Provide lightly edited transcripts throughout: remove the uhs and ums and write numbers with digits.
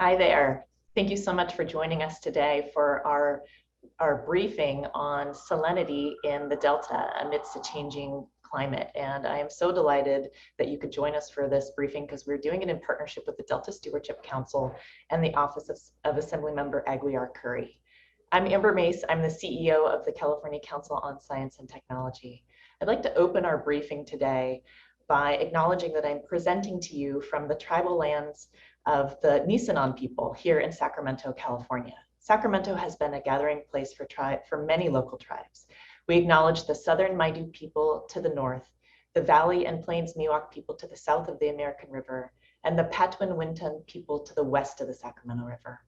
Hi there. Thank you so much for joining us today for our briefing on salinity in the Delta amidst a changing climate. And I am so delighted that you could join us for this briefing because we're doing it in partnership with the Delta Stewardship Council and the Office of Assemblymember Aguiar Curry. I'm Amber Mace. I'm the CEO of the California Council on Science and Technology. I'd like to open our briefing today by acknowledging that I'm presenting to you from the tribal lands of the Nisenan people here in Sacramento, California. Sacramento has been a gathering place for many local tribes. We acknowledge the Southern Maidu people to the north, the Valley and Plains Miwok people to the south of the American River, and the Patwin-Wintun people to the west of the Sacramento River.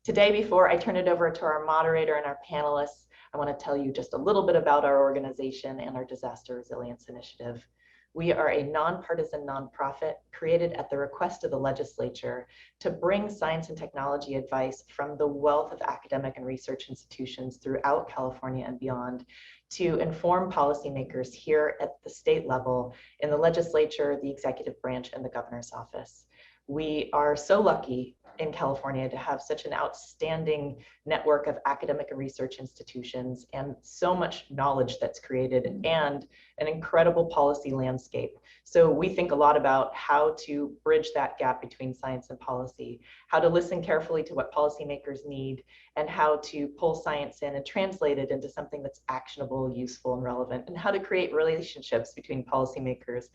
Today, before I turn it over to our moderator and our panelists, I want to tell you just a little bit about our organization and our disaster resilience initiative. We are a nonpartisan nonprofit created at the request of the legislature to bring science and technology advice from the wealth of academic and research institutions throughout California and beyond to inform policymakers here at the state level, in the legislature, the executive branch, and the governor's office. We are so lucky in California to have such an outstanding network of academic and research institutions and so much knowledge that's created and an incredible policy landscape. So we think a lot about how to bridge that gap between science and policy, how to listen carefully to what policymakers need, and how to pull science in and translate it into something that's actionable, useful, and relevant, and how to create relationships between policymakers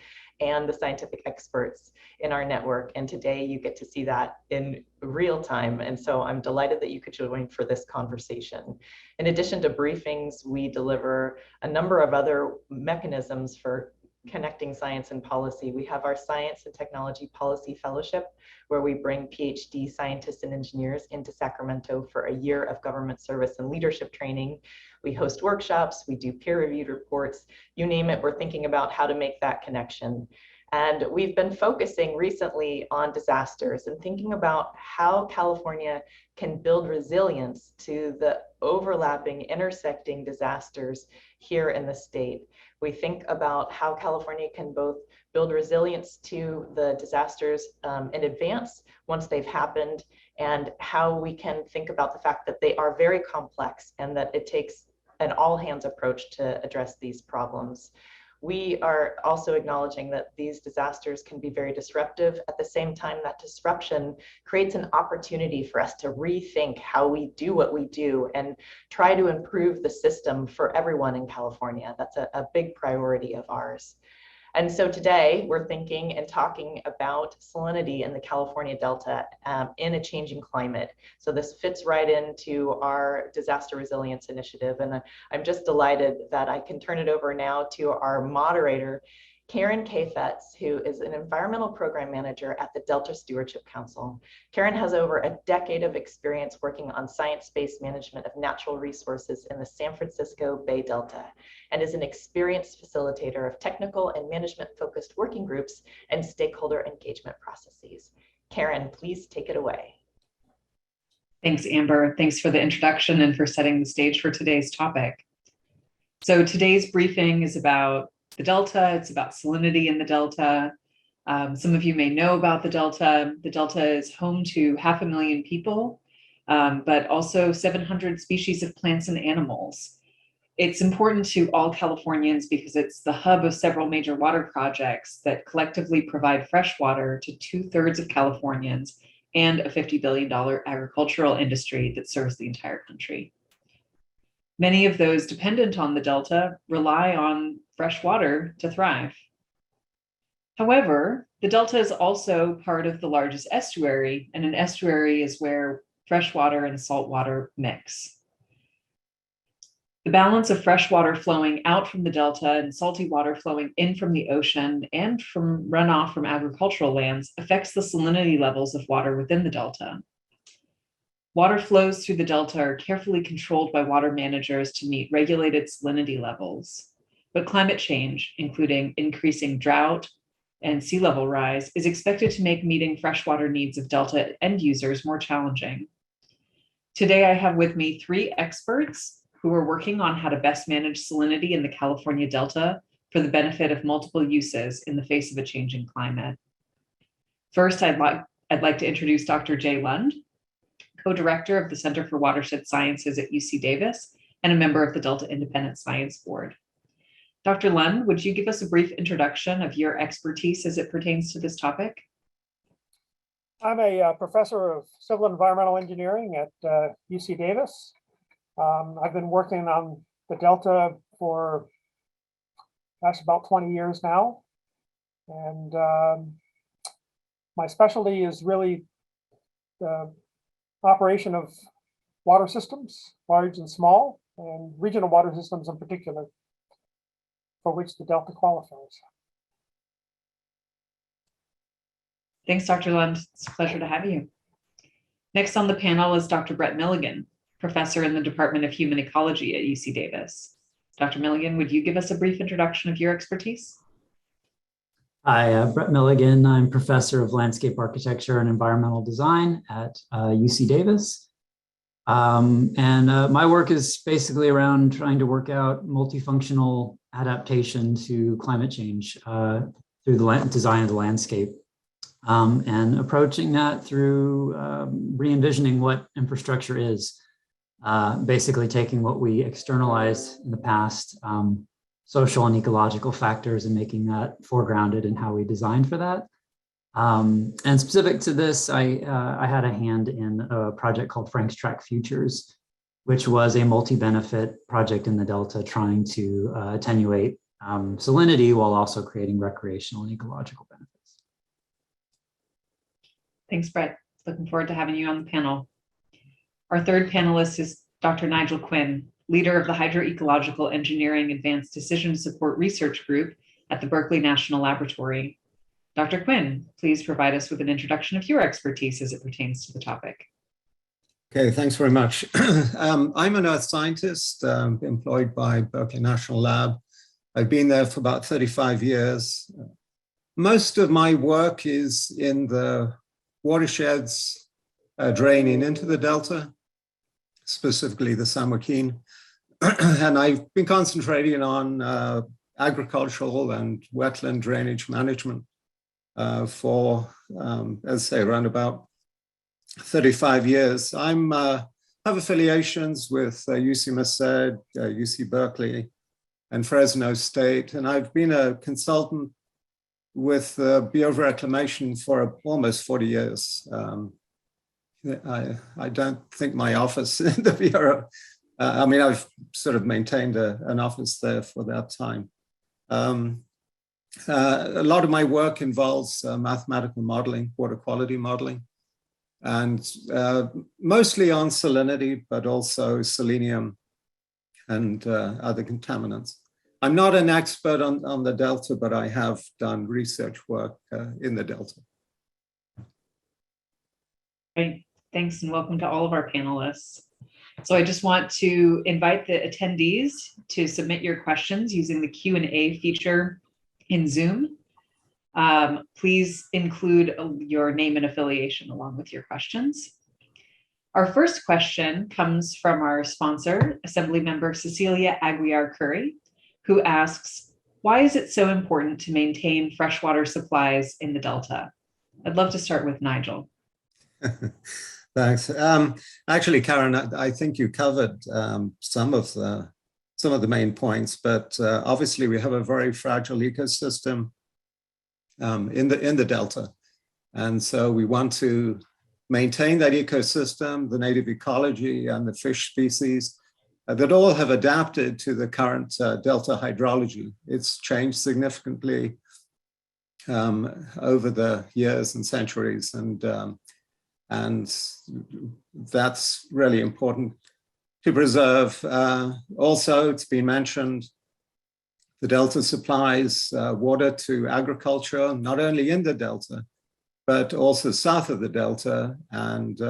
and the scientific experts in our network. And today you get to see that in real time. And so I'm delighted that you could join for this conversation. In addition to briefings, we deliver a number of other mechanisms for connecting science and policy. We have our Science and Technology Policy Fellowship, where we bring PhD scientists and engineers into Sacramento for a year of government service and leadership training. We host workshops, we do peer-reviewed reports, you name it, we're thinking about how to make that connection. And we've been focusing recently on disasters and thinking about how California can build resilience to the overlapping, intersecting disasters here in the state. We think about how California can both build resilience to the disasters in advance once they've happened, and how we can think about the fact that they are very complex and that it takes an all-hands approach to address these problems. We are also acknowledging that these disasters can be very disruptive. At the same time, that disruption creates an opportunity for us to rethink how we do what we do and try to improve the system for everyone in California. That's a big priority of ours. And so today we're thinking and talking about salinity in the California Delta in a changing climate. So this fits right into our disaster resilience initiative. And I'm just delighted that I can turn it over now to our moderator, Karen Kafetz, who is an environmental program manager at the Delta Stewardship Council. Karen has over a decade of experience working on science-based management of natural resources in the San Francisco Bay Delta, and is an experienced facilitator of technical and management-focused working groups and stakeholder engagement processes. Karen, please take it away. Thanks, Amber. Thanks for the introduction and for setting the stage for today's topic. So today's briefing is about the Delta. It's about salinity in the Delta. Some of you may know about the Delta. The Delta is home to 500,000 people, but also 700 species of plants and animals. It's important to all Californians because it's the hub of several major water projects that collectively provide fresh water to 2/3 of Californians and a $50 billion agricultural industry that serves the entire country. Many of those dependent on the Delta rely on fresh water to thrive. However, the Delta is also part of the largest estuary, and an estuary is where fresh water and salt water mix. The balance of fresh water flowing out from the Delta and salty water flowing in from the ocean and from runoff from agricultural lands affects the salinity levels of water within the Delta. Water flows through the Delta are carefully controlled by water managers to meet regulated salinity levels. But climate change, including increasing drought and sea level rise, is expected to make meeting freshwater needs of Delta end users more challenging. Today, I have with me 3 experts who are working on how to best manage salinity in the California Delta for the benefit of multiple uses in the face of a changing climate. First, I'd I'd like to introduce Dr. Jay Lund, co-director of the Center for Watershed Sciences at UC Davis and a member of the Delta Independent Science Board. Dr. Lund, would you give us a brief introduction of your expertise as it pertains to this topic? I'm a professor of civil and environmental engineering at UC Davis. I've been working on the Delta for about 20 years now. And my specialty is really the operation of water systems, large and small, and regional water systems in particular, for which the Delta qualifies. Thanks, Dr. Lund. It's a pleasure to have you. Next on the panel is Dr. Brett Milligan, professor in the Department of Human Ecology at UC Davis. Dr. Milligan, would you give us a brief introduction of your expertise? Hi, Brett Milligan. I'm professor of landscape architecture and environmental design at UC Davis. My work is basically around trying to work out multifunctional adaptation to climate change through the design of the landscape. And approaching that through re-envisioning what infrastructure is, basically taking what we externalized in the past, social and ecological factors, and making that foregrounded in how we designed for that. And specific to this, I had a hand in a project called Frank's Track Futures, which was a multi-benefit project in the Delta trying to attenuate salinity while also creating recreational and ecological benefits. Thanks, Brett. Looking forward to having you on the panel. Our third panelist is Dr. Nigel Quinn, leader of the Hydroecological Engineering Advanced Decision Support Research Group at the Berkeley National Laboratory. Dr. Quinn, please provide us with an introduction of your expertise as it pertains to the topic. Okay, thanks very much. I'm an earth scientist employed by Berkeley National Lab. I've been there for about 35 years. Most of my work is in the watersheds draining into the Delta, specifically the San Joaquin. And I've been concentrating on agricultural and wetland drainage management for, as I say, around about 35 years. I have affiliations with UC Merced, UC Berkeley, and Fresno State, and I've been a consultant with the Bureau of Reclamation for almost 40 years. I don't think my office in the Bureau, I mean, I've sort of maintained an office there for that time. A lot of my work involves mathematical modeling, water quality modeling, and mostly on salinity, but also selenium and other contaminants. I'm not an expert on the Delta, but I have done research work in the Delta. Great, thanks, and welcome to all of our panelists. So I just want to invite the attendees to submit your questions using the Q&A feature in Zoom. Please include your name and affiliation along with your questions. Our first question comes from our sponsor, Assemblymember Cecilia Aguiar Curry, who asks, why is it so important to maintain freshwater supplies in the Delta? I'd love to start with Nigel. Thanks. Actually, Karen, I think you covered some of the main points, but obviously we have a very fragile ecosystem in the Delta. And so we want to maintain that ecosystem, the native ecology and the fish species that all have adapted to the current Delta hydrology. It's changed significantly over the years and centuries, and that's really important to preserve. Also, it's been mentioned, the Delta supplies water to agriculture, not only in the Delta, but also south of the Delta, and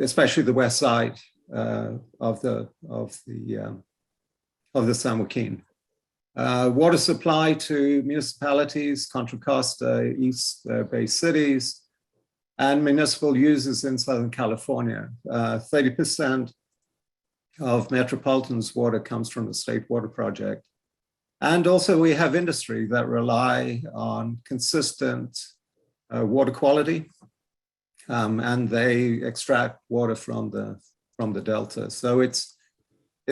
especially the west side of the San Joaquin. Water supply to municipalities, Contra Costa, East Bay cities, and municipal users in Southern California. 30% of Metropolitan's water comes from the State Water Project. And also we have industry that rely on consistent water quality, and they extract water from the delta. So it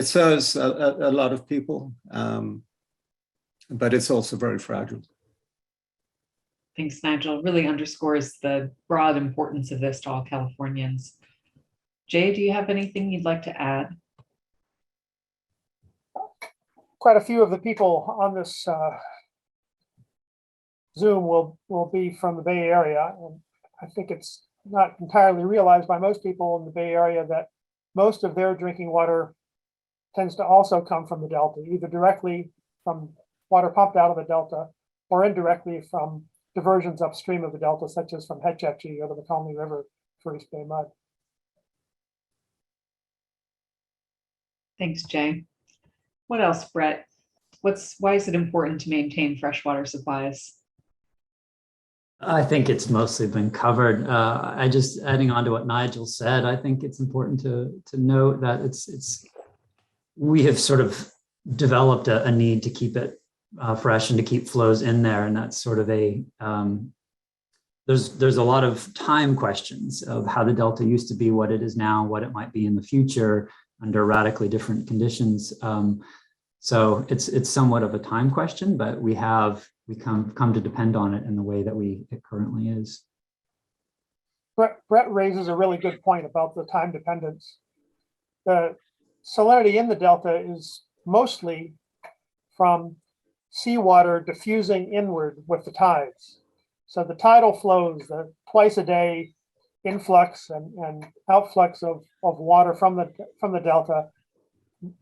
serves a lot of people, but it's also very fragile. Thanks, Nigel. Really underscores the broad importance of this to all Californians. Jay, do you have anything you'd like to add? Quite a few of the people on this Zoom will be from the Bay Area, and I think it's not entirely realized by most people in the Bay Area that most of their drinking water tends to also come from the Delta, either directly from water pumped out of the Delta or indirectly from diversions upstream of the Delta, such as from Hetch Hetchy or the Macomb River for East Bay mud. Thanks, Jay. What else, Brett? Why is it important to maintain freshwater supplies? I think it's mostly been covered. I just adding on to what Nigel said, I think it's important to note that we have sort of developed a need to keep it fresh and to keep flows in there. And that's sort of there's a lot of time questions of how the Delta used to be, what it is now, what it might be in the future under radically different conditions. So it's somewhat of a time question, but we come to depend on it in the way that it currently is. Brett raises a really good point about the time dependence. The salinity in the Delta is mostly from seawater diffusing inward with the tides. So the tidal flows, the twice a day influx and outflux of water from the Delta,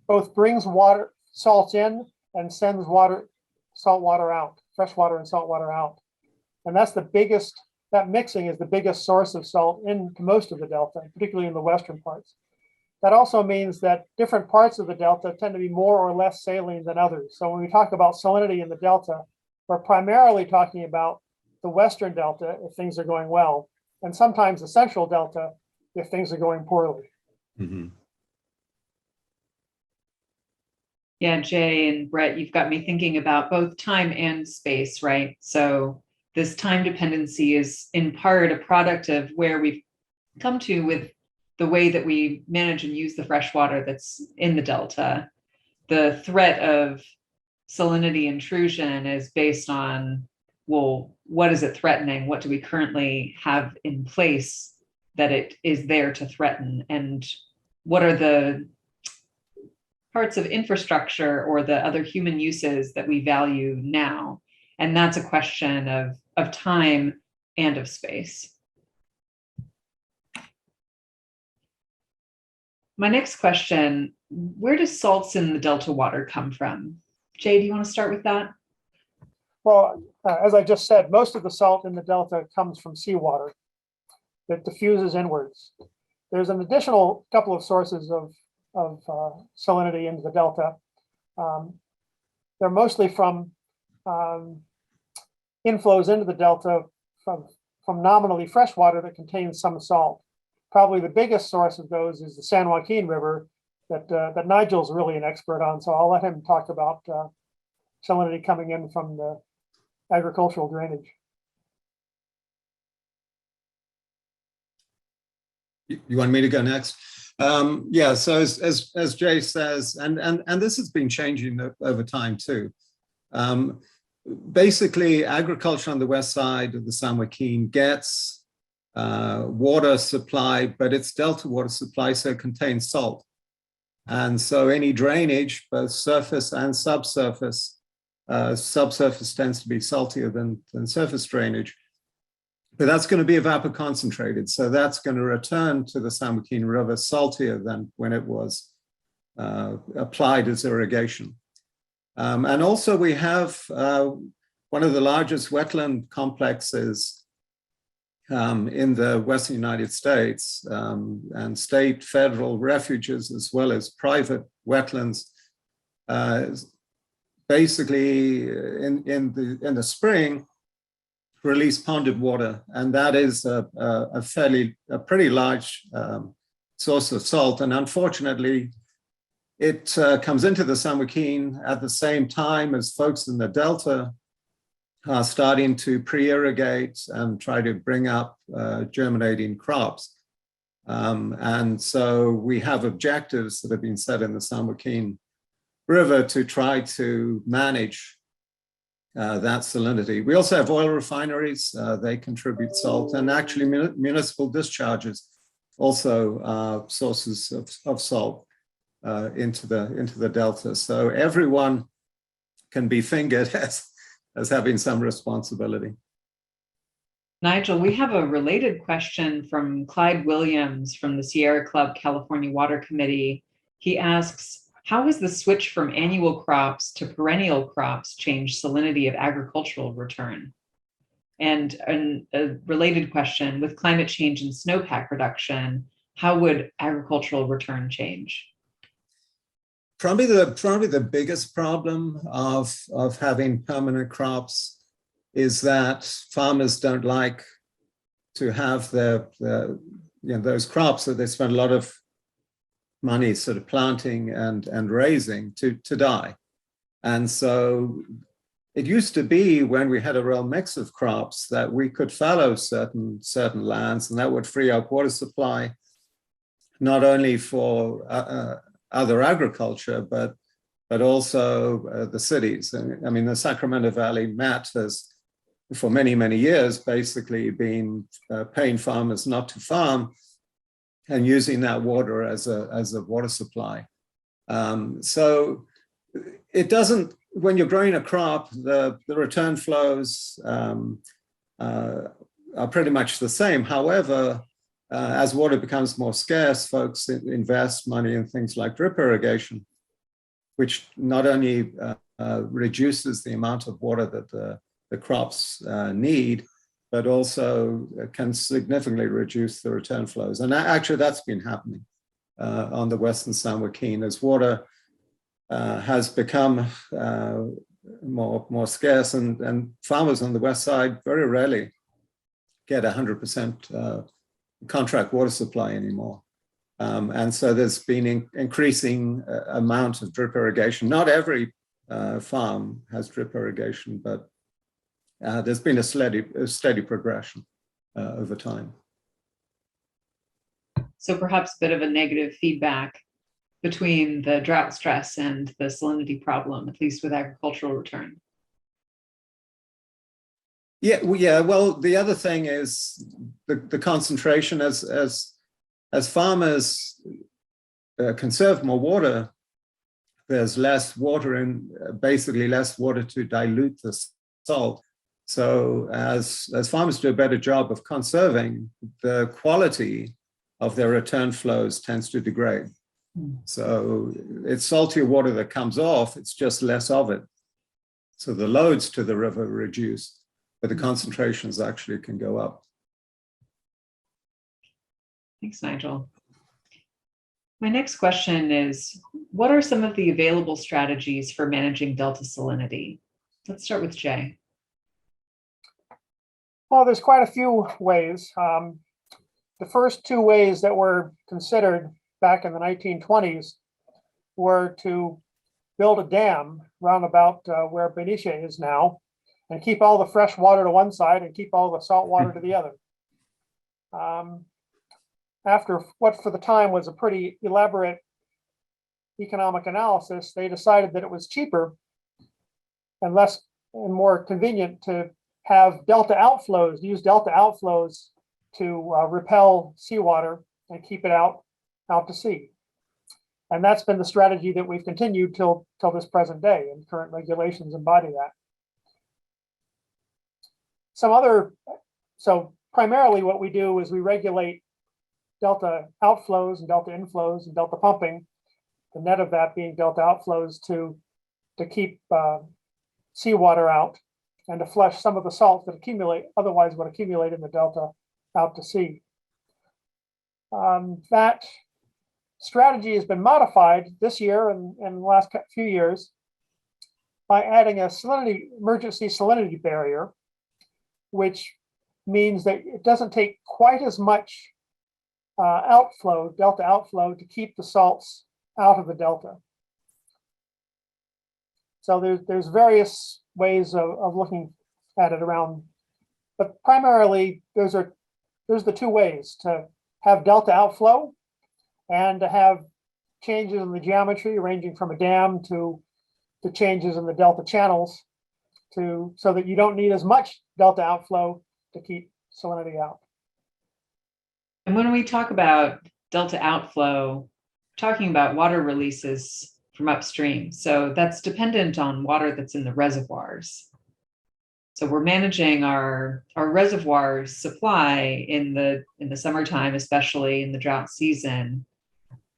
both brings salts in and sends salt water out, fresh water and salt water out. And that mixing is the biggest source of salt in most of the Delta, particularly in the western parts. That also means that different parts of the Delta tend to be more or less saline than others. So when we talk about salinity in the Delta, we're primarily talking about the western Delta if things are going well, and sometimes the central Delta if things are going poorly. Mm-hmm. Yeah, Jay and Brett, you've got me thinking about both time and space, right? So this time dependency is in part a product of where we've come to with the way that we manage and use the fresh water that's in the Delta. The threat of salinity intrusion is based on, well, what is it threatening? What do we currently have in place that it is there to threaten? And what are the parts of infrastructure or the other human uses that we value now? And that's a question of time and of space. My next question, where do salts in the Delta water come from? Jay, do you want to start with that? Well, as I just said, most of the salt in the Delta comes from seawater that diffuses inwards. There's an additional couple of sources of salinity into the Delta. They're mostly from inflows into the Delta from nominally fresh water that contains some salt. Probably the biggest source of those is the San Joaquin River that Nigel's really an expert on. So I'll let him talk about salinity coming in from the agricultural drainage. You want me to go next? Yeah, so as Jay says, and this has been changing over time too. Basically, agriculture on the west side of the San Joaquin gets water supply, but it's Delta water supply, so it contains salt. And so any drainage, both surface and subsurface tends to be saltier than surface drainage. But that's going to be evapoconcentrated. So that's going to return to the San Joaquin River saltier than when it was applied as irrigation. And also we have one of the largest wetland complexes in the Western United States, and state, federal refuges, as well as private wetlands. Basically, in the spring, release ponded water, and that is a pretty large source of salt. And unfortunately, it comes into the San Joaquin at the same time as folks in the Delta are starting to pre-irrigate and try to bring up germinating crops. And so we have objectives that have been set in the San Joaquin River to try to manage that salinity. We also have oil refineries, they contribute salt, and actually municipal discharges also are sources of salt into the delta. So everyone can be fingered as having some responsibility. Nigel, we have a related question from Clyde Williams from the Sierra Club California Water Committee. He asks, how has the switch from annual crops to perennial crops changed salinity of agricultural return? And a related question, with climate change and snowpack reduction, how would agricultural return change? Probably the biggest problem of having permanent crops is that farmers don't like to have those crops that they spend a lot of money sort of planting and raising to die. And so it used to be, when we had a real mix of crops, that we could fallow certain lands, and that would free up water supply, not only for other agriculture, but also the cities. I mean, the Sacramento Valley Met has, for many, many years, basically been paying farmers not to farm and using that water as a water supply. So it doesn't, when you're growing a crop, the return flows are pretty much the same. However, as water becomes more scarce, folks invest money in things like drip irrigation, which not only reduces the amount of water that the crops need, but also can significantly reduce the return flows. And actually, that's been happening on the Western San Joaquin as water has become more scarce, and farmers on the west side very rarely get 100% contract water supply anymore. And so there's been increasing amount of drip irrigation. Not every farm has drip irrigation, but there's been a steady progression over time. So perhaps a bit of a negative feedback between the drought stress and the salinity problem, at least with agricultural return. Yeah. Well, the other thing is the concentration. As farmers conserve more water, there's less water and basically less water to dilute the salt. So as farmers do a better job of conserving, the quality of their return flows tends to degrade. So it's saltier water that comes off, it's just less of it. So the loads to the river reduce, but the concentrations actually can go up. Thanks, Nigel. My next question is, what are some of the available strategies for managing delta salinity? Let's start with Jay. Well, there's quite a few ways. The first two ways that were considered back in the 1920s were to build a dam round about where Benicia is now, and keep all the fresh water to one side and keep all the salt water to the other. After what for the time was a pretty elaborate economic analysis, they decided that it was cheaper and less and more convenient to have delta outflows, use delta outflows to repel seawater and keep it out to sea. And that's been the strategy that we've continued till this present day, and current regulations embody that. So primarily what we do is we regulate delta outflows and delta inflows and delta pumping, the net of that being delta outflows to keep seawater out and to flush some of the salt that otherwise would accumulate in the delta out to sea. That strategy has been modified this year and the last few years by adding a emergency salinity barrier, which means that it doesn't take quite as much delta outflow to keep the salts out of the delta. So there's various ways of looking added around. But primarily, there's the two ways to have delta outflow and to have changes in the geometry ranging from a dam to the changes in the delta channels so that you don't need as much delta outflow to keep salinity out. And when we talk about delta outflow, we're talking about water releases from upstream. So that's dependent on water that's in the reservoirs. So we're managing our reservoir supply in the summertime, especially in the drought season,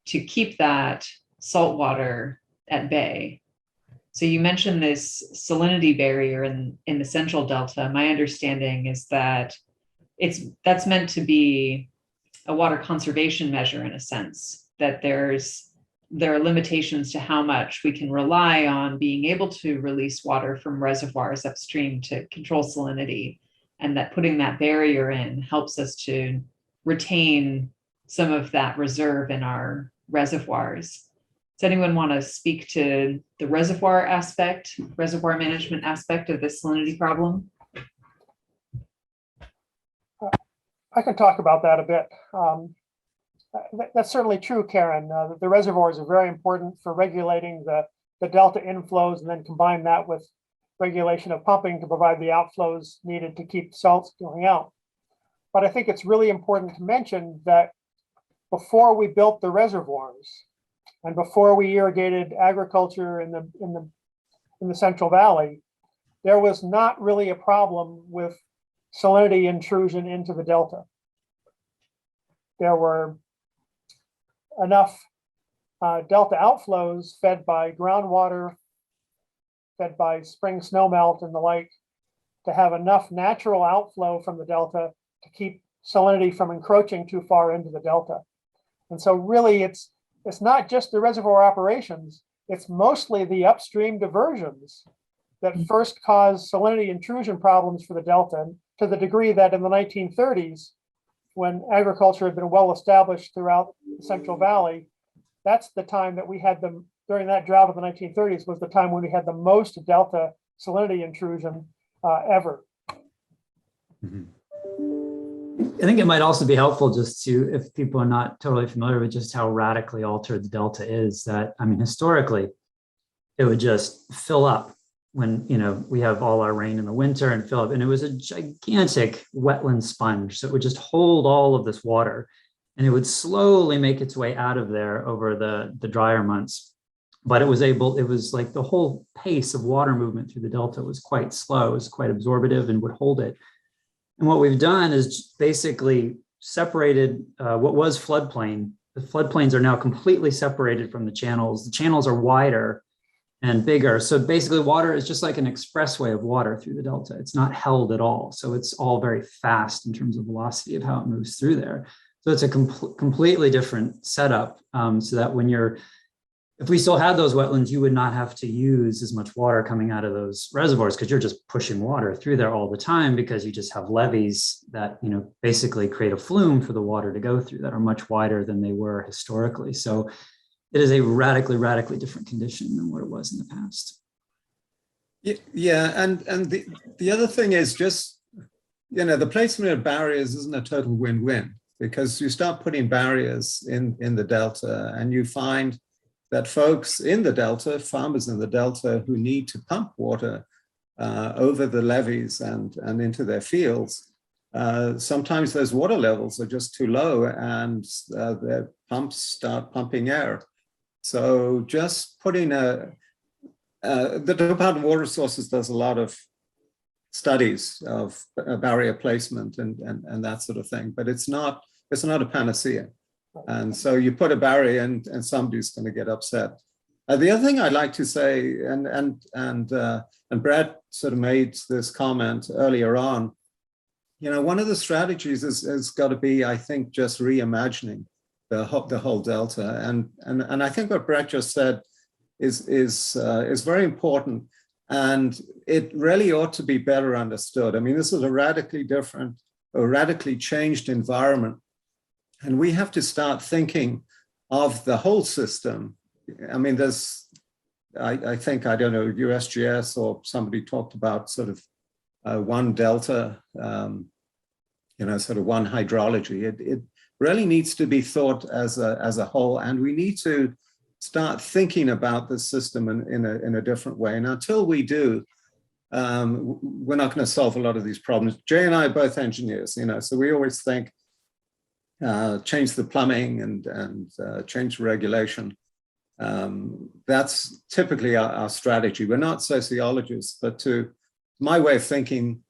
to keep that salt water at bay. So you mentioned this salinity barrier in the central delta. My understanding is that that's meant to be a water conservation measure, in a sense, that there are limitations to how much we can rely on being able to release water from reservoirs upstream to control salinity, and that putting that barrier in helps us to retain some of that reserve in our reservoirs. Does anyone want to speak to the reservoir management aspect of the salinity problem? I can talk about that a bit. That's certainly true, Karen. The reservoirs are very important for regulating the delta inflows, and then combine that with regulation of pumping to provide the outflows needed to keep salts going out. But I think it's really important to mention that before we built the reservoirs and before we irrigated agriculture in the Central Valley, there was not really a problem with salinity intrusion into the delta. There were enough delta outflows fed by groundwater, fed by spring snowmelt and the like, to have enough natural outflow from the delta to keep salinity from encroaching too far into the delta. And so really it's not just the reservoir operations, it's mostly the upstream diversions that first caused salinity intrusion problems for the delta, to the degree that in the 1930s, when agriculture had been well established throughout the Central Valley, that's the time that we had them, during that drought of the 1930s, was the time when we had the most delta salinity intrusion ever. Mm-hmm. I think it might also be helpful just to, if people are not totally familiar with just how radically altered the delta is, that, I mean, historically, it would just fill up when, we have all our rain in the winter and fill up, and it was a gigantic wetland sponge. So it would just hold all of this water, and it would slowly make its way out of there over the drier months. But it was like the whole pace of water movement through the delta was quite slow, it was quite absorptive, and would hold it. And what we've done is basically separated what was floodplain. The floodplains are now completely separated from the channels. The channels are wider and bigger. So basically water is just like an expressway of water through the delta. It's not held at all. So it's all very fast in terms of velocity of how it moves through there. So it's a completely different setup, so that if we still had those wetlands, you would not have to use as much water coming out of those reservoirs, because you're just pushing water through there all the time, because you just have levees that, basically create a flume for the water to go through that are much wider than they were historically. So it is a radically, radically different condition than what it was in the past. Yeah, and the other thing is just, the placement of barriers isn't a total win-win, because you start putting barriers in the delta, and you find that folks in the delta, farmers in the delta who need to pump water over the levees and into their fields, sometimes those water levels are just too low, and their pumps start pumping air. So just putting the Department of Water Resources does a lot of studies of barrier placement and that sort of thing, but it's not a panacea. And so you put a barrier and somebody's going to get upset. The other thing I'd like to say, and Brett sort of made this comment earlier on, one of the strategies has got to be, I think, just reimagining the whole delta. And I think what Brett just said is very important, and it really ought to be better understood. I mean, this is a radically different, a radically changed environment. And we have to start thinking of the whole system. I mean, I think, I don't know, USGS or somebody talked about sort of one delta, sort of one hydrology. It really needs to be thought as a whole, and we need to start thinking about the system in a different way. And until we do, we're not going to solve a lot of these problems. Jay and I are both engineers, so we always think change the plumbing and change the regulation. That's typically our strategy. We're not sociologists, but to my way of thinking,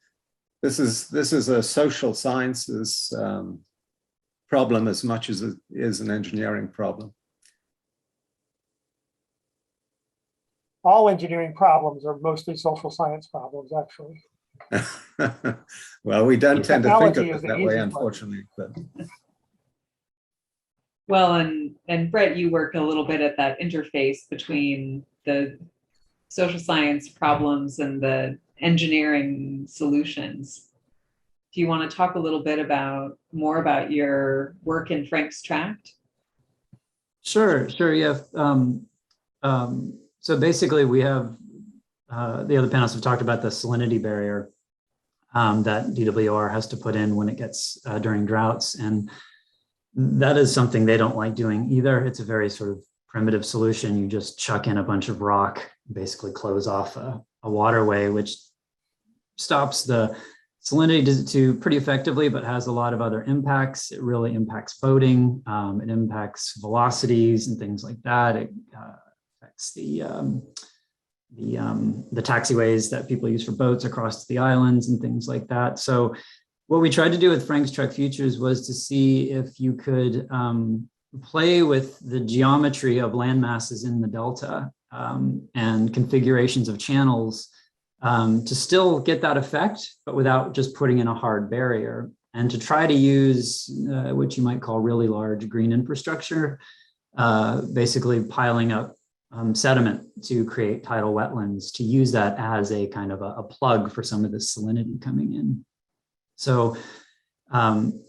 this is a social sciences problem as much as it is an engineering problem. All engineering problems are mostly social science problems, actually. Well, we don't tend to think of Technology is it the that easy way, part. unfortunately. But Well, and Brett, you work a little bit at that interface between the social science problems and the engineering solutions. Do you want to talk a little bit more about your work in Frank's Tract? Sure, yeah. So basically we have, the other panelists have talked about the salinity barrier that DWR has to put in when it gets during droughts. And that is something they don't like doing either. It's a very sort of primitive solution. You just chuck in a bunch of rock, basically close off a waterway, which stops the salinity to pretty effectively, but has a lot of other impacts. It really impacts boating. It impacts velocities and things like that. It affects the taxiways that people use for boats across the islands and things like that. So what we tried to do with Frank's Tract Futures was to see if you could play with the geometry of land masses in the Delta and configurations of channels to still get that effect, but without just putting in a hard barrier, and to try to use what you might call really large green infrastructure, basically piling up sediment to create tidal wetlands, to use that as a kind of a plug for some of the salinity coming in. So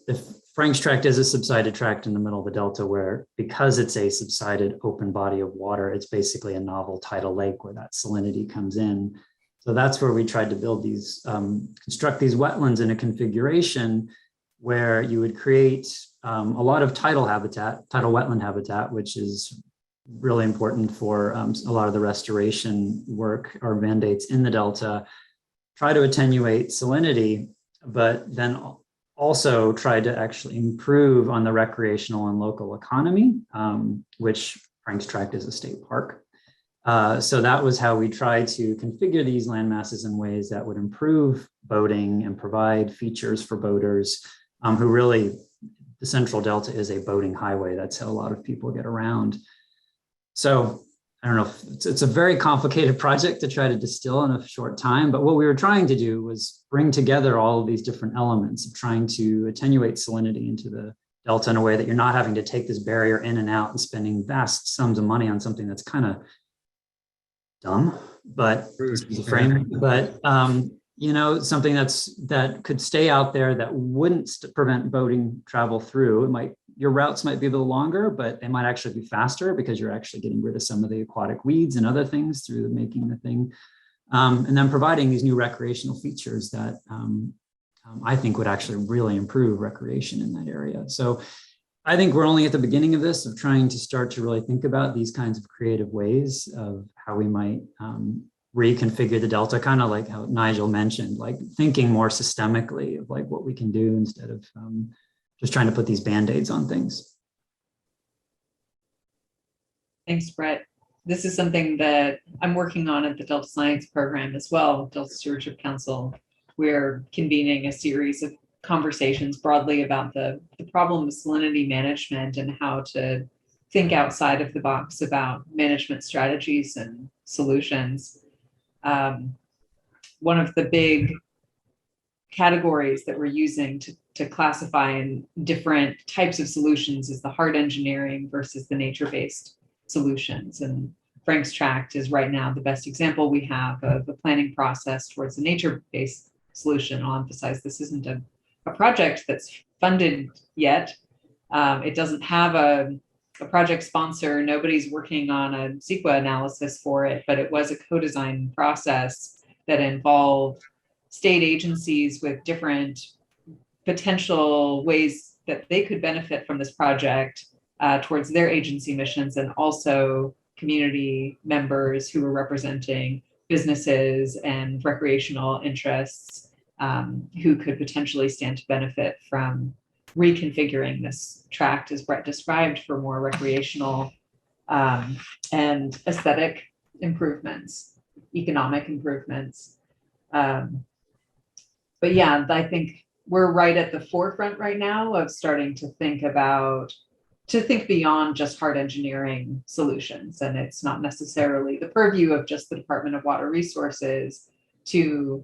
if Frank's Tract is a subsided tract in the middle of the Delta, where because it's a subsided open body of water, it's basically a novel tidal lake where that salinity comes in. So that's where we tried to build these, construct these wetlands in a configuration where you would create a lot of tidal wetland habitat, which is really important for a lot of the restoration work or mandates in the Delta, try to attenuate salinity, but then also try to actually improve on the recreational and local economy, which Frank's Tract is a state park. So that was how we tried to configure these land masses in ways that would improve boating and provide features for boaters who really, the Central Delta is a boating highway. That's how a lot of people get around. So I don't know, it's a very complicated project to try to distill in a short time, but what we were trying to do was bring together all of these different elements of trying to attenuate salinity into the Delta in a way that you're not having to take this barrier in and out and spending vast sums of money on something that's kind of dumb, but frame, but something that could stay out there that wouldn't prevent boating travel through. Your routes might be a little longer, but they might actually be faster because you're actually getting rid of some of the aquatic weeds and other things through making the thing. And then providing these new recreational features that I think would actually really improve recreation in that area. So I think we're only at the beginning of this, of trying to start to really think about these kinds of creative ways of how we might reconfigure the Delta, kind of like how Nigel mentioned, like thinking more systemically of like what we can do instead of just trying to put these Band-Aids on things. Thanks, Brett. This is something that I'm working on at the Delta Science program as well, Delta Stewardship Council. We're convening a series of conversations broadly about the problem of salinity management and how to think outside of the box about management strategies and solutions. One of the big categories that we're using to classify in different types of solutions is the hard engineering versus the nature-based solutions. And Frank's Tract is right now the best example we have of the planning process towards a nature-based solution. I'll emphasize this isn't a project that's funded yet. It doesn't have a project sponsor. Nobody's working on a CEQA analysis for it, but it was a co-design process that involved state agencies with different potential ways that they could benefit from this project towards their agency missions, and also community members who are representing businesses and recreational interests who could potentially stand to benefit from reconfiguring this tract, as Brett described, for more recreational and aesthetic improvements, economic improvements. But yeah, I think we're right at the forefront right now of starting to think beyond just hard engineering solutions. And it's not necessarily the purview of just the Department of Water Resources to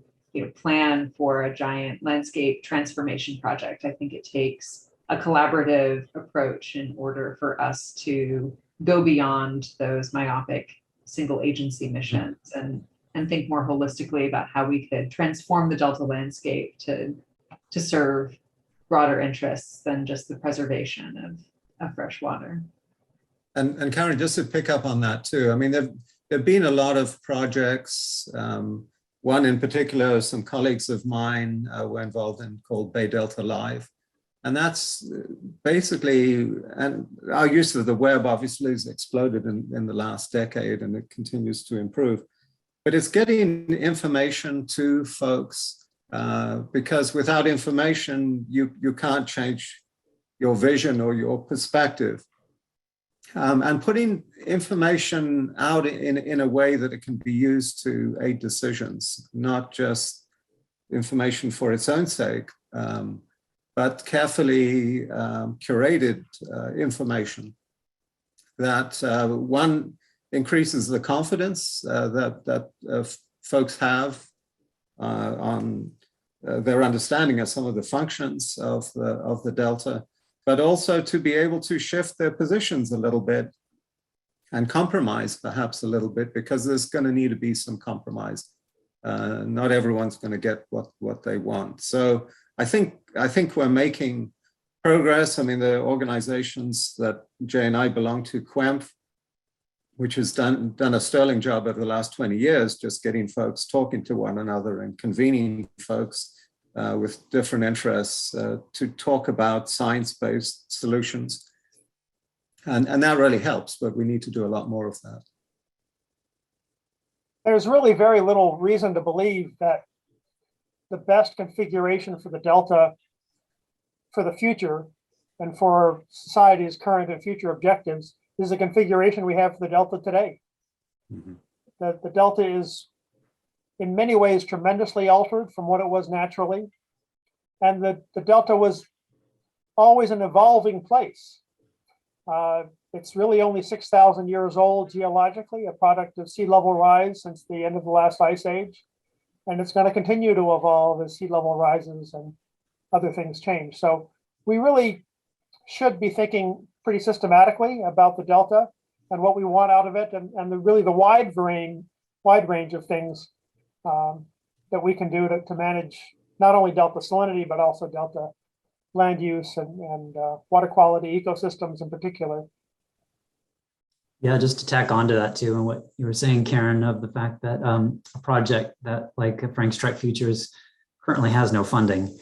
plan for a giant landscape transformation project. I think it takes a collaborative approach in order for us to go beyond those myopic single agency missions and think more holistically about how we could transform the Delta landscape to serve broader interests than just the preservation of fresh water. And Karen, just to pick up on that too, I mean, there've been a lot of projects. One in particular, some colleagues of mine were involved in, called Bay Delta Live. And that's basically, and our use of the web obviously has exploded in the last decade, and it continues to improve. But it's getting information to folks because without information, you can't change your vision or your perspective. And putting information out in a way that it can be used to aid decisions, not just information for its own sake, but carefully curated information that one increases the confidence that folks have on their understanding of some of the functions of the Delta, but also to be able to shift their positions a little bit and compromise perhaps a little bit, because there's going to need to be some compromise. Not everyone's going to get what they want. So I think we're making progress. I mean, the organizations that Jay and I belong to, QEMF, which has done a sterling job over the last 20 years, just getting folks talking to one another and convening folks with different interests to talk about science-based solutions. And that really helps, but we need to do a lot more of that. There's really very little reason to believe that the best configuration for the Delta for the future and for society's current and future objectives is the configuration we have for the Delta today. Mm-hmm. The Delta is in many ways tremendously altered from what it was naturally. And the Delta was always an evolving place. It's really only 6,000 years old geologically, a product of sea level rise since the end of the last ice age. And it's going to continue to evolve as sea level rises and other things change. So we really should be thinking pretty systematically about the Delta and what we want out of it, and really the wide range of things that we can do to manage not only Delta salinity, but also Delta land use and water quality ecosystems in particular. Yeah, just to tack onto that too, and what you were saying, Karen, of the fact that a project that like Frank Streck Futures currently has no funding.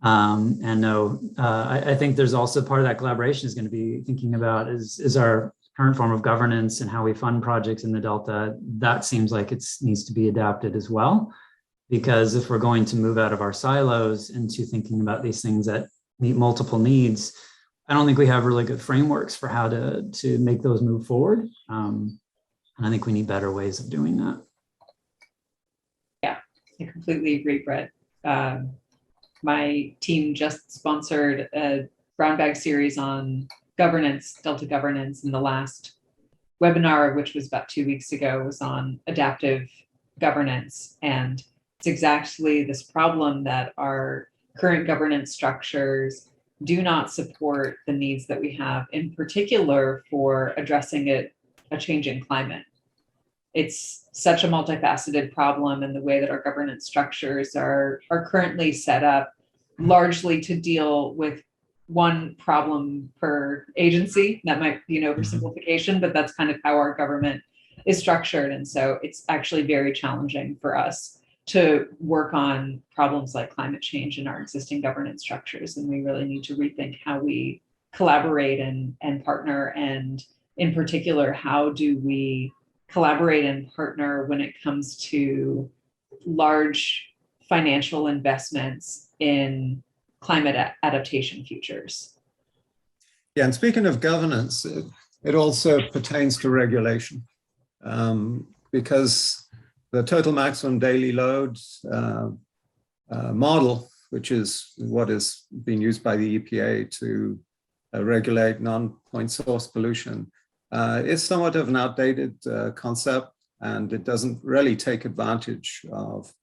And no, I think there's also part of that collaboration is going to be thinking about is our current form of governance and how we fund projects in the Delta. That seems like it needs to be adapted as well, because if we're going to move out of our silos into thinking about these things that meet multiple needs, I don't think we have really good frameworks for how to make those move forward. And I think we need better ways of doing that. Yeah, I completely agree, Brett. My team just sponsored a brown bag series on governance, Delta governance, and the last webinar, which was about 2 weeks ago, was on adaptive governance. And it's exactly this problem that our current governance structures do not support the needs that we have, in particular for addressing a changing climate. It's such a multifaceted problem, and the way that our governance structures are currently set up largely to deal with one problem per agency. That might be an oversimplification, but that's kind of how our government is structured. And so it's actually very challenging for us to work on problems like climate change in our existing governance structures. And we really need to rethink how we collaborate and partner. And in particular, how do we collaborate and partner when it comes to large financial investments in climate adaptation futures? Yeah, and speaking of governance, it also pertains to regulation, because the total maximum daily load model, which is what is being used by the EPA to regulate non-point source pollution, is somewhat of an outdated concept, and it doesn't really take advantage of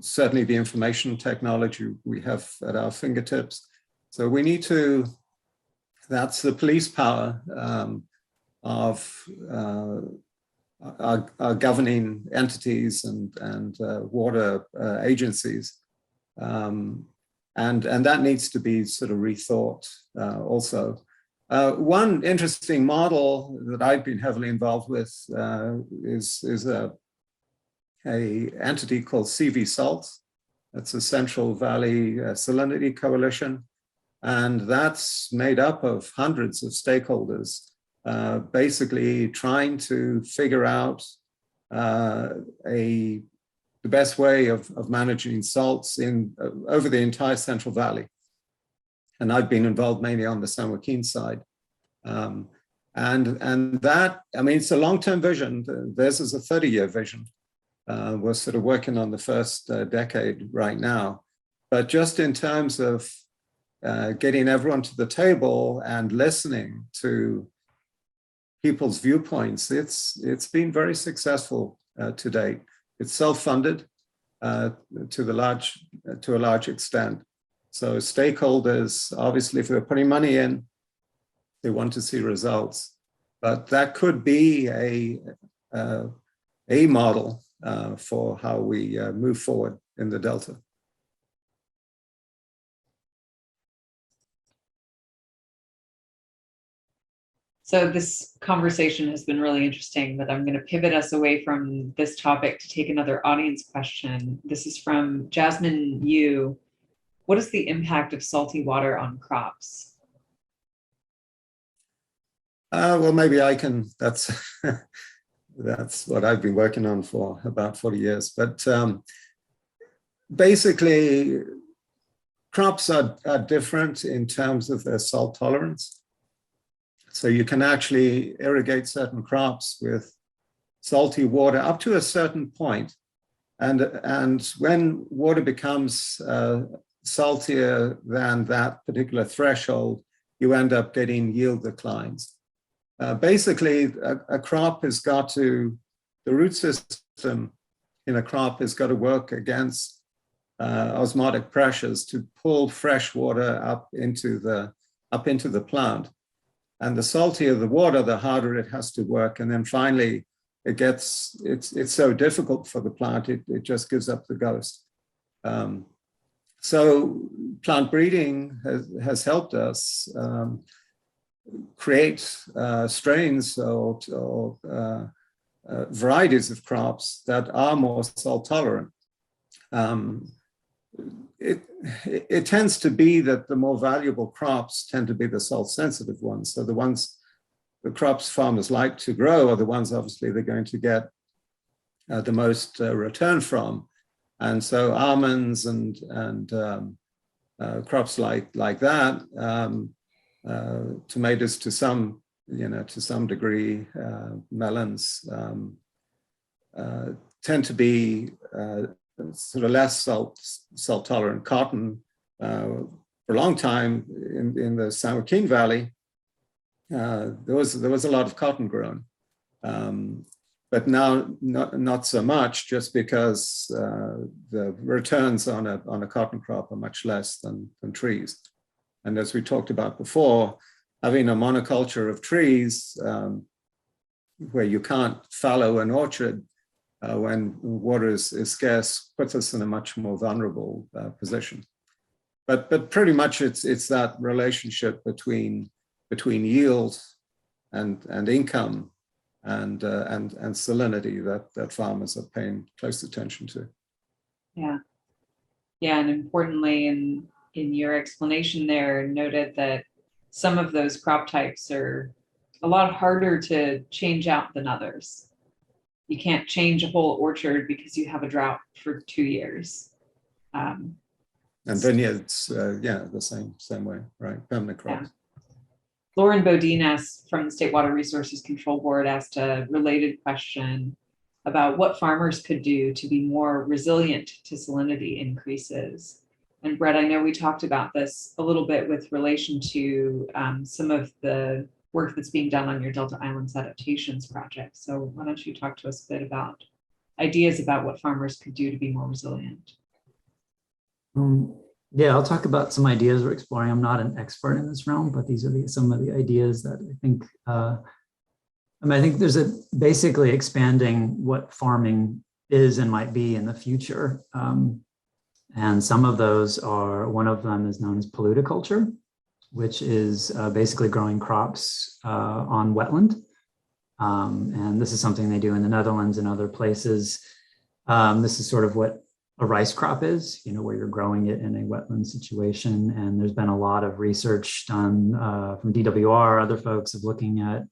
certainly the information technology we have at our fingertips. So we need to, that's the police power of our governing entities and water agencies. And that needs to be sort of rethought also. One interesting model that I've been heavily involved with is a entity called CV Salt. That's a Central Valley Salinity Coalition. And that's made up of hundreds of stakeholders, basically trying to figure out the best way of managing salts over the entire Central Valley. And I've been involved mainly on the San Joaquin side. And that, I mean, it's a long-term vision. Theirs is a 30-year vision. We're sort of working on the first decade right now. But just in terms of getting everyone to the table and listening to people's viewpoints, it's been very successful to date. It's self-funded to a large extent. So stakeholders, obviously, if they're putting money in, they want to see results. But that could be a model for how we move forward in the Delta. So this conversation has been really interesting, but I'm going to pivot us away from this topic to take another audience question. This is from Jasmine Yu. What is the impact of salty water on crops? Well, maybe I can, that's what I've been working on for about 40 years. But basically, crops are different in terms of their salt tolerance. So you can actually irrigate certain crops with salty water up to a certain point. And when water becomes saltier than that particular threshold, you end up getting yield declines. Basically, a crop has got to, the root system in a crop has got to work against osmotic pressures to pull fresh water up into the plant. And the saltier the water, the harder it has to work. And then finally, it's so difficult for the plant, it just gives up the ghost. So plant breeding has helped us create strains or varieties of crops that are more salt tolerant. It tends to be that the more valuable crops tend to be the salt sensitive ones. So the crops farmers like to grow are the ones obviously they're going to get the most return from. And so almonds and crops like that, tomatoes to some degree, melons tend to be sort of less salt tolerant. Cotton, for a long time in the San Joaquin Valley, there was a lot of cotton grown, but now not so much, just because the returns on a cotton crop are much less than trees. And as we talked about before, having a monoculture of trees where you can't fallow an orchard when water is scarce puts us in a much more vulnerable position. But pretty much it's that relationship between yield and income and salinity that farmers are paying close attention to. Yeah. Yeah, and importantly, in your explanation there, noted that some of those crop types are a lot harder to change out than others. You can't change a whole orchard because you have a drought for 2 years. And vineyards, yeah, the same way, right? Permanent crops. Yeah. Lauren Bodine asked from the State Water Resources Control Board asked a related question about what farmers could do to be more resilient to salinity increases. And Brett, I know we talked about this a little bit with relation to some of the work that's being done on your Delta Islands Adaptations Project. So why don't you talk to us a bit about ideas about what farmers could do to be more resilient? Yeah, I'll talk about some ideas we're exploring. I'm not an expert in this realm, but these are some of the ideas that I think, I think there's basically expanding what farming is and might be in the future. And some of those one of them is known as polluticulture, which is basically growing crops on wetland. And this is something they do in the Netherlands and other places. This is sort of what a rice crop is, where you're growing it in a wetland situation. And there's been a lot of research done from DWR, other folks, of looking at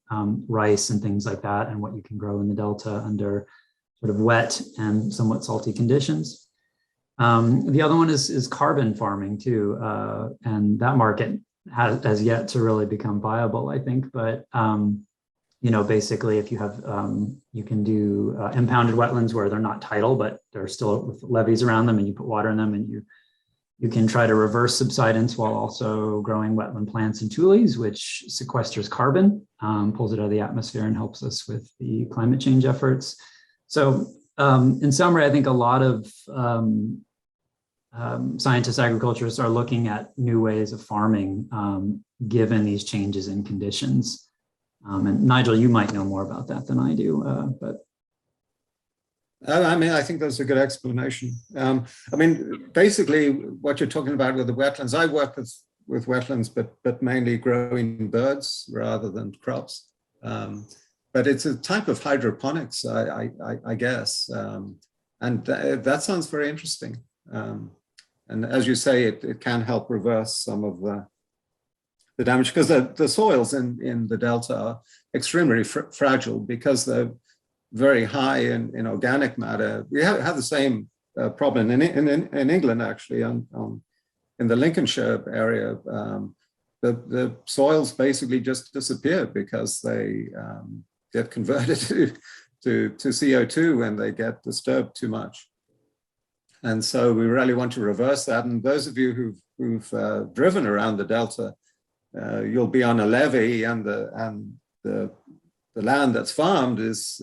rice and things like that, and what you can grow in the Delta under sort of wet and somewhat salty conditions. The other one is carbon farming too. And that market has yet to really become viable, I think. But basically, if you have, you can do impounded wetlands where they're not tidal, but they're still with levees around them, and you put water in them, and you can try to reverse subsidence while also growing wetland plants and tules, which sequesters carbon, pulls it out of the atmosphere, and helps us with the climate change efforts. So in summary, I think a lot of scientists, agriculturists are looking at new ways of farming given these changes in conditions. And Nigel, you might know more about that than I do, but. I think that's a good explanation. Basically what you're talking about with the wetlands, I work with wetlands, but mainly growing birds rather than crops. But it's a type of hydroponics, I guess. And that sounds very interesting. And as you say, it can help reverse some of the damage, because the soils in the Delta are extremely fragile because they're very high in organic matter. We have the same problem in England, actually, in the Lincolnshire area. The soils basically just disappear because they get converted to CO2 when they get disturbed too much. And so we really want to reverse that. And those of you who've driven around the Delta, you'll be on a levee, and the land that's farmed is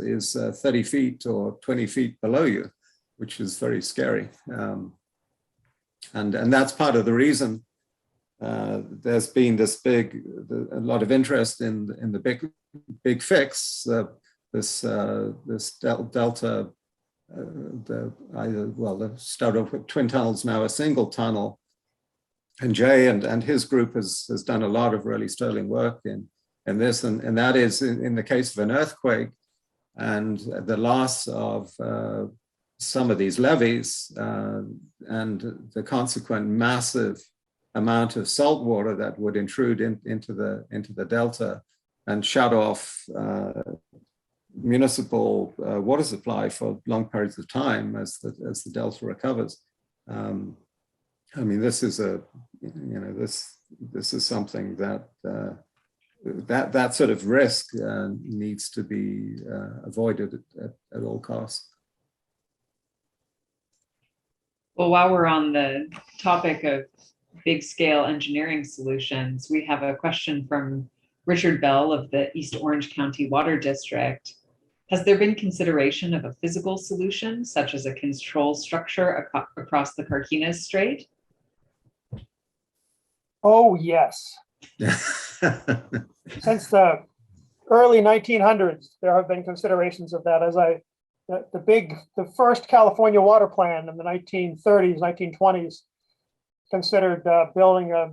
30 feet or 20 feet below you, which is very scary. And that's part of the reason there's been this a lot of interest in the big fix, this Delta. They started off with twin tunnels, now a single tunnel. And Jay and his group has done a lot of really sterling work in this, and that is in the case of an earthquake and the loss of some of these levees and the consequent massive amount of salt water that would intrude into the Delta and shut off municipal water supply for long periods of time as the Delta recovers. This is this is something that that sort of risk needs to be avoided at all costs. Well, while we're on the topic of big scale engineering solutions, we have a question from Richard Bell of the East Orange County Water District. Has there been consideration of a physical solution, such as a control structure across the Carquinez Strait? Oh, yes. Since the early 1900s, there have been considerations of that. The first California water plan in the 1930s, 1920s considered building a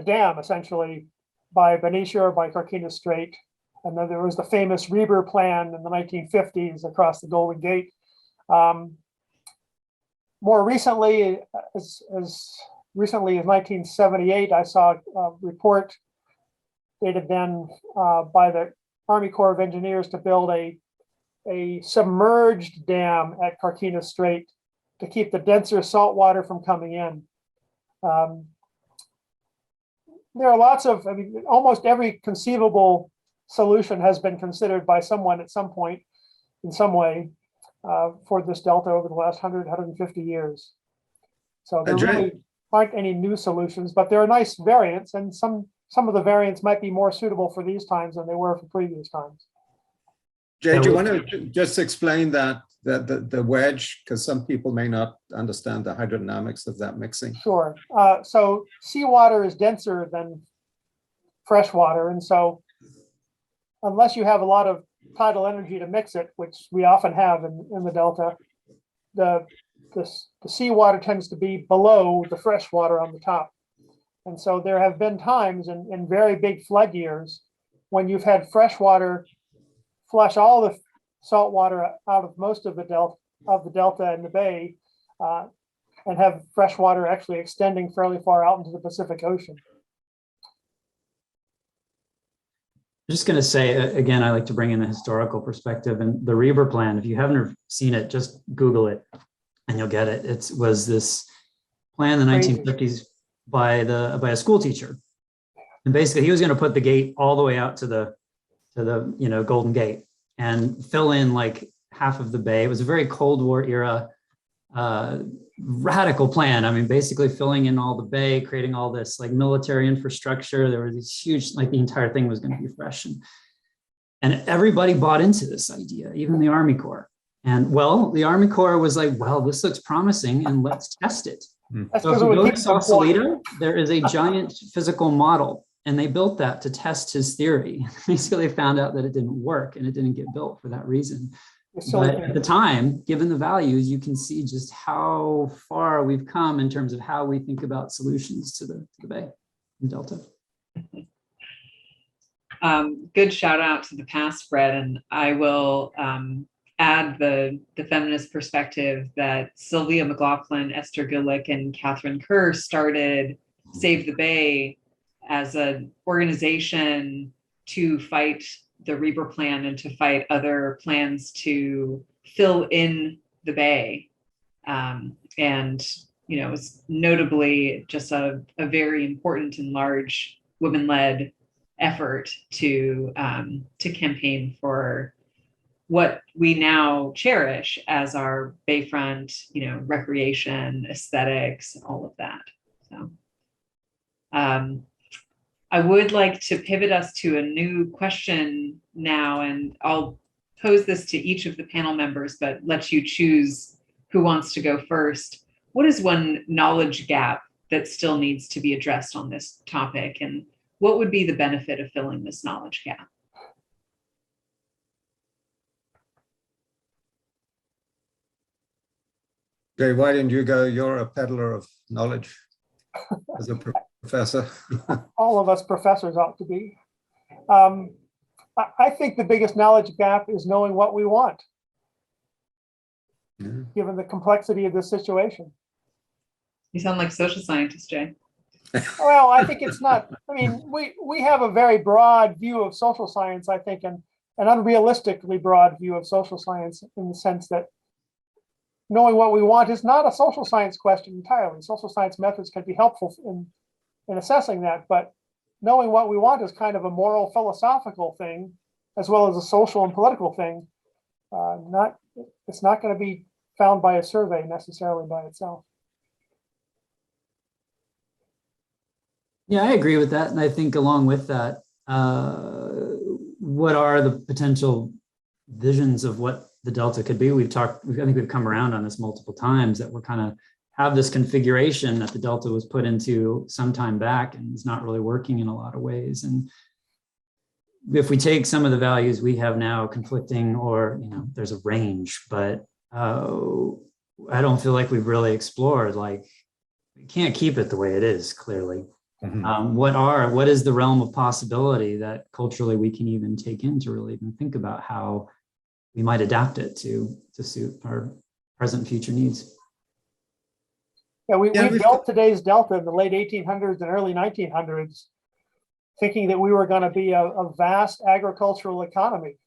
dam, essentially, by Benicia or by Carquinez Strait. And then there was the famous Reber plan in the 1950s across the Golden Gate. more recently, as recently as 1978, I saw a report dated then by the Army Corps of Engineers to build a submerged dam at Carquinez Strait to keep the denser salt water from coming in. There are lots of, I mean, almost every conceivable solution has been considered by someone at some point in some way for this delta over the last 100, 150 years. So there really aren't any new solutions, but there are nice variants, and some of the variants might be more suitable for these times than they were for previous times. Jay, do you want to just explain that the wedge, because some people may not understand the hydrodynamics of that mixing? Sure. So seawater is denser than fresh water, and so unless you have a lot of tidal energy to mix it, which we often have in the delta, the seawater tends to be below the fresh water on the top. And so there have been times in very big flood years when you've had fresh water flush all the salt water out of most of the delta and the bay, and have fresh water actually extending fairly far out into the Pacific Ocean. I'm just going to say, again, I like to bring in the historical perspective, and the Reber plan, if you haven't seen it, just Google it and you'll get it. It was this plan in the 1950s by a school teacher. And basically he was going to put the gate all the way out to the Golden Gate and fill in like half of the bay. It was a very Cold War era radical plan. I mean, basically filling in all the bay, creating all this like military infrastructure. There were these huge, like the entire thing was going to be fresh. And everybody bought into this idea, even the Army Corps. And well, the Army Corps was like, well, this looks promising and let's test it. So if you go to Sausalito, there is a giant physical model, and they built that to test his theory. Basically, they found out that it didn't work and it didn't get built for that reason. But at the time, given the values, you can see just how far we've come in terms of how we think about solutions to the Bay and Delta. Good shout out to the past, Fred, and I will add the feminist perspective that Sylvia McLaughlin, Esther Gillick, and Catherine Kerr started Save the Bay as an organization to fight the Reber plan and to fight other plans to fill in the bay. And, it's notably just a very important and large women-led effort to campaign for what we now cherish as our bayfront, recreation, aesthetics, all of that. So I would like to pivot us to a new question now, and I'll pose this to each of the panel members, but let you choose who wants to go first. What is one knowledge gap that still needs to be addressed on this topic, and what would be the benefit of filling this knowledge gap? Jay, why didn't you go? You're a peddler of knowledge as a professor. All of us professors ought to be. I think the biggest knowledge gap is knowing what we want, given the complexity of this situation. You sound like a social scientist, Jay. Well, I think it's not. I mean, we have a very broad view of social science, I think, and an unrealistically broad view of social science in the sense that knowing what we want is not a social science question entirely. Social science methods can be helpful in assessing that, but knowing what we want is kind of a moral philosophical thing, as well as a social and political thing. It's not going to be found by a survey necessarily by itself. Yeah, I agree with that. And I think along with that, what are the potential visions of what the Delta could be? I think we've come around on this multiple times, that we're kind of have this configuration that the Delta was put into some time back and is not really working in a lot of ways. And if we take some of the values we have now conflicting, or, there's a range, but I don't feel like we've really explored, like, we can't keep it the way it is, clearly. Mm-hmm. What is the realm of possibility that culturally we can even take in to really even think about how we might adapt it to suit our present and future needs? Yeah, we Yeah, we've built today's delta in the late 1800s and early 1900s, thinking that we were going to be a vast agricultural economy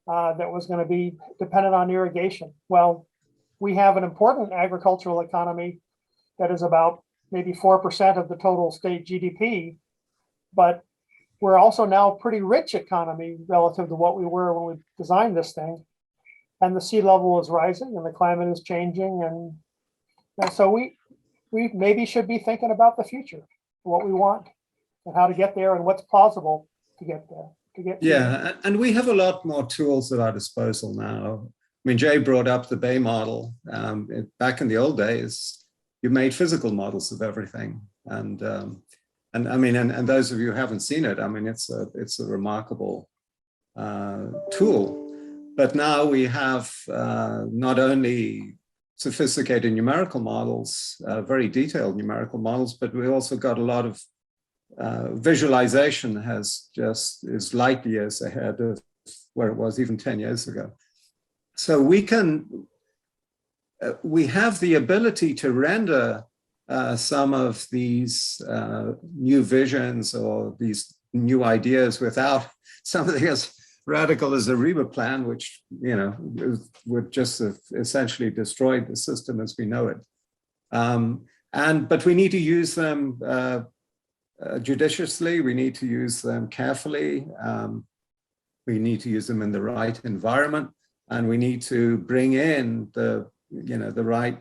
that was going to be dependent on irrigation. Well, we have an important agricultural economy that is about maybe 4% of the total state GDP, but we're also now a pretty rich economy relative to what we were when we designed this thing. And the sea level is rising and the climate is changing. And so we maybe should be thinking about the future, what we want and how to get there and what's plausible to get there. Yeah, and we have a lot more tools at our disposal now. I mean, Jay brought up the Bay model. Back in the old days, you made physical models of everything. And I mean, and those of you who haven't seen it, I mean, it's a remarkable tool. But now we have not only sophisticated numerical models, very detailed numerical models, but we also got a lot of visualization is light years ahead of where it was even 10 years ago. So we have the ability to render some of these new visions or these new ideas without something as radical as the RIBA plan, which, you know, would just have essentially destroyed the system as we know it. But we need to use them judiciously. We need to use them carefully. We need to use them in the right environment, and we need to bring in the right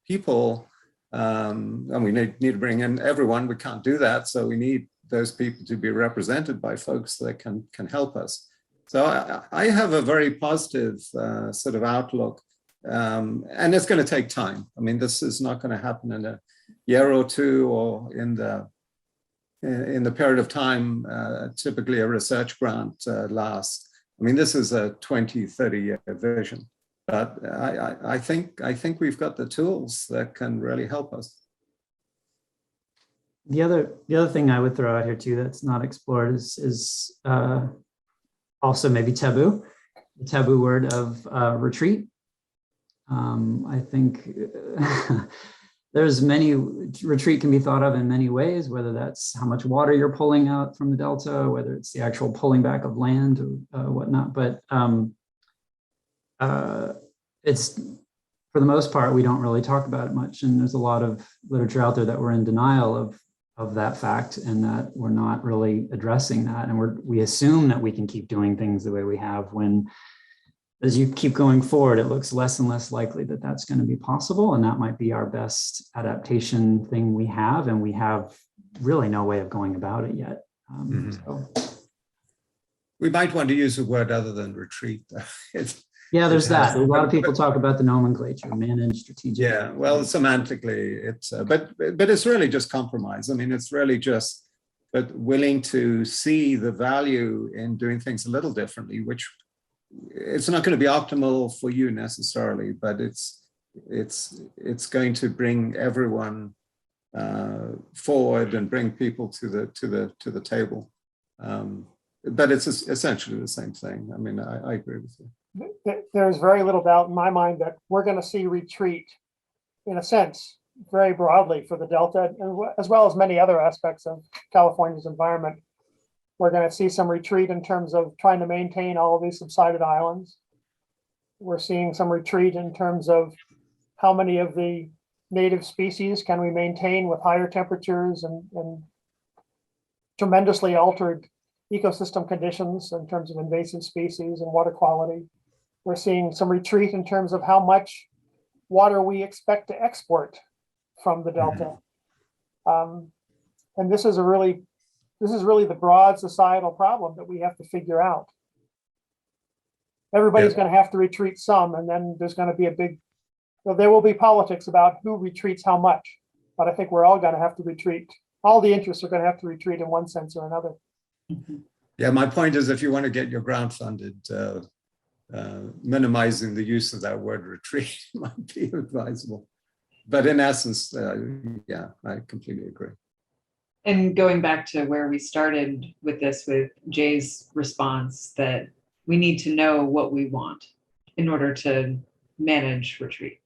people. And we need to bring in everyone. We can't do that, so we need those people to be represented by folks that can help us. So I have a very positive sort of outlook, and it's going to take time. I mean, this is not going to happen in a year or two or in the period of time typically a research grant lasts. I mean, this is a 20, 30-year vision, but I think we've got the tools that can really help us. The other thing I would throw out here too that's not explored is also maybe taboo, the taboo word of retreat. I think retreat can be thought of in many ways, whether that's how much water you're pulling out from the delta, whether it's the actual pulling back of land or whatnot. But it's, for the most part, we don't really talk about it much. And there's a lot of literature out there that we're in denial of that fact, and that we're not really addressing that. And we assume that we can keep doing things the way we have, when as you keep going forward, it looks less and less likely that that's going to be possible. And that might be our best adaptation thing we have. And we have really no way of going about it yet. So. We might want to use a word other than retreat. Yeah, there's that. A lot of people talk about the nomenclature, managed, strategic. Yeah, well, semantically, it's but it's really just compromise. I mean, it's really just but willing to see the value in doing things a little differently, which it's not going to be optimal for you necessarily, but it's going to bring everyone forward and bring people to the table. But it's essentially the same thing. I mean, I agree with you. There's very little doubt in my mind that we're going to see retreat, in a sense, very broadly for the Delta, as well as many other aspects of California's environment. We're going to see some retreat in terms of trying to maintain all of these subsided islands. We're seeing some retreat in terms of how many of the native species can we maintain with higher temperatures and tremendously altered ecosystem conditions in terms of invasive species and water quality. We're seeing some retreat in terms of how much water we expect to export from the Delta. And this is really the broad societal problem that we have to figure out. Everybody's going to have to retreat some, and then there's going to be there will be politics about who retreats how much, but I think we're all going to have to retreat. All the interests are going to have to retreat in one sense or another. Yeah, my point is, if you want to get your grant funded, minimizing the use of that word retreat might be advisable. But in essence, yeah, I completely agree. And going back to where we started with this, with Jay's response, that we need to know what we want in order to manage retreat.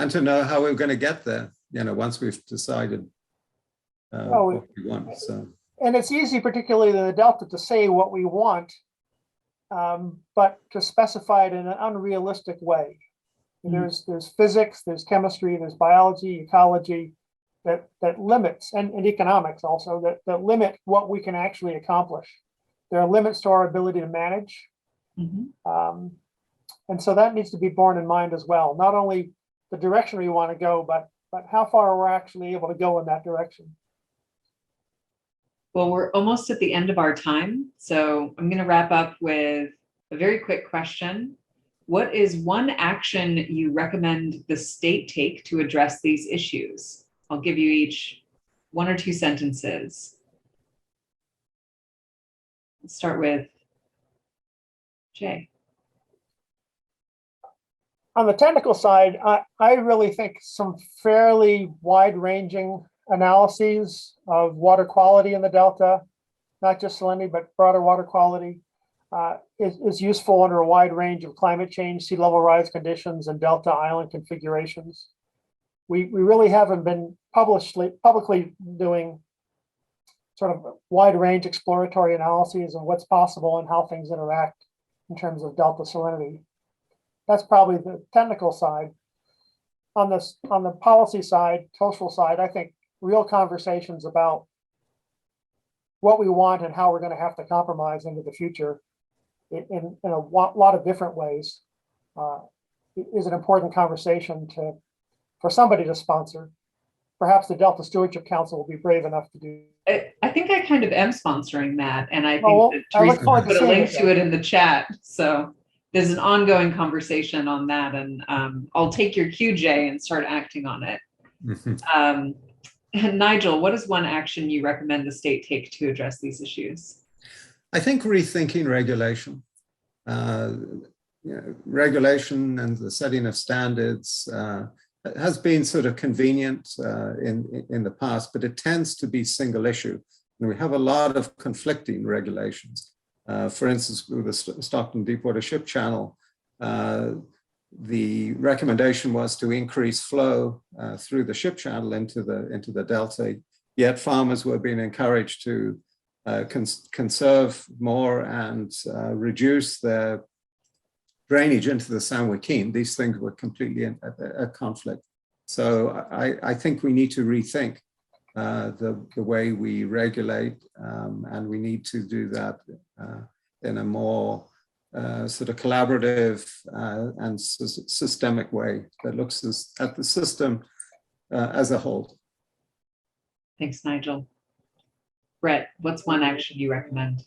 and to know how we're going to get there, once we've decided what we want. So. And it's easy, particularly in the Delta, to say what we want, but to specify it in an unrealistic way. There's physics, there's chemistry, there's biology, ecology that limits, and economics also, that limit what we can actually accomplish. There are limits to our ability to manage. And so that needs to be borne in mind as well. Not only the direction we want to go, but how far we're actually able to go in that direction. Well, we're almost at the end of our time, so I'm going to wrap up with a very quick question. What is one action you recommend the state take to address these issues? I'll give you each 1 or 2 sentences. Let's start with Jay. On the technical side, I really think some fairly wide-ranging analyses of water quality in the Delta, not just salinity, but broader water quality, is useful under a wide range of climate change, sea level rise conditions, and Delta island configurations. We really haven't been publicly doing sort of wide range exploratory analyses of what's possible and how things interact in terms of Delta salinity. That's probably the technical side. On the policy side, social side, I think real conversations about what we want and how we're going to have to compromise into the future in a lot of different ways is an important conversation for somebody to sponsor. Perhaps the Delta Stewardship Council will be brave enough to do. I think I kind of am sponsoring that, and I think that I look Teresa forward to put a seeing link it. to it in the chat. So there's an ongoing conversation on that, and I'll take your cue, Jay, and start acting on it. And Nigel, what is one action you recommend the state take to address these issues? I think rethinking regulation. Regulation and the setting of standards has been sort of convenient in the past, but it tends to be single issue. And we have a lot of conflicting regulations. For instance, with the Stockton Deepwater Ship Channel, the recommendation was to increase flow through the ship channel into the Delta, yet farmers were being encouraged to conserve more and reduce their drainage into the San Joaquin. These things were completely at conflict. So I think we need to rethink the way we regulate, and we need to do that in a more sort of collaborative and systemic way that looks at the system as a whole. Thanks, Nigel. Brett, what's one action you recommend?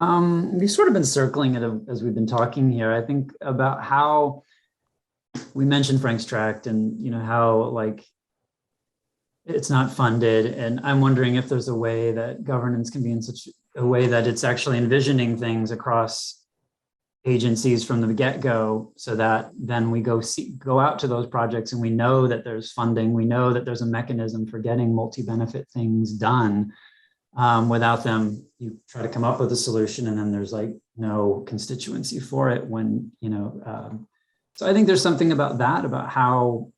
We've sort of been circling it as we've been talking here. I think about how we mentioned Frank's Tract and how like it's not funded, and I'm wondering if there's a way that governance can be in such a way that it's actually envisioning things across agencies from the get-go, so that then we go out to those projects and we know that there's funding, we know that there's a mechanism for getting multi-benefit things done. Without them, you try to come up with a solution and then there's like no constituency for it when, so I think there's something about that, about how,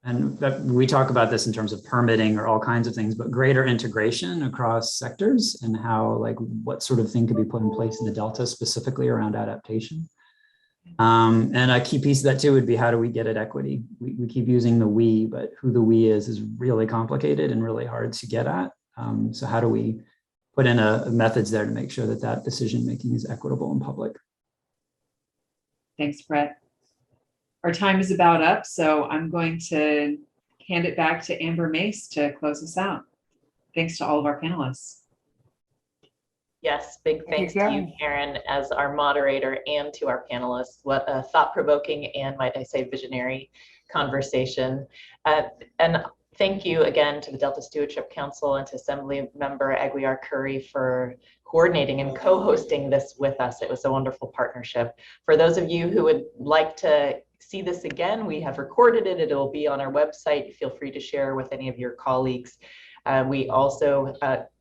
and that we talk about this in terms of permitting or all kinds of things, but greater integration across sectors and how, like, what sort of thing could be put in place in the Delta specifically around adaptation. And a key piece of that too would be, how do we get at equity? We keep using the we, but who the we is really complicated and really hard to get at. So how do we put in a methods there to make sure that that decision making is equitable and public? Thanks, Brett. Our time is about up, so I'm going to hand it back to Amber Mace to close us out. Thanks to all of our panelists. Yes, big thanks to you, Karen, as our moderator, and to our panelists. What a thought-provoking and, might I say, visionary conversation. And thank you again to the Delta Stewardship Council and to Assembly Member Aguiar Curry for coordinating and co-hosting this with us. It was a wonderful partnership. For those of you who would like to see this again, we have recorded it. It'll be on our website. Feel free to share with any of your colleagues. We also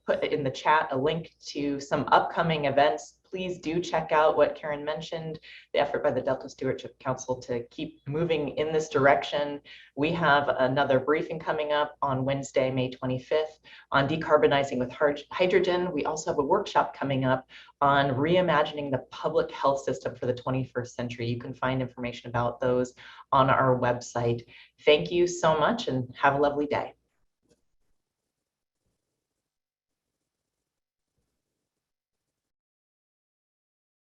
put in the chat a link to some upcoming events please do check out what Karen mentioned, the effort by the Delta Stewardship Council to keep moving in this direction. We have another briefing coming up on Wednesday, May 25th on decarbonizing with hydrogen. We also have a workshop coming up on reimagining the public health system for the 21st century. You can find information about those on our website. Thank you so much and have a lovely day.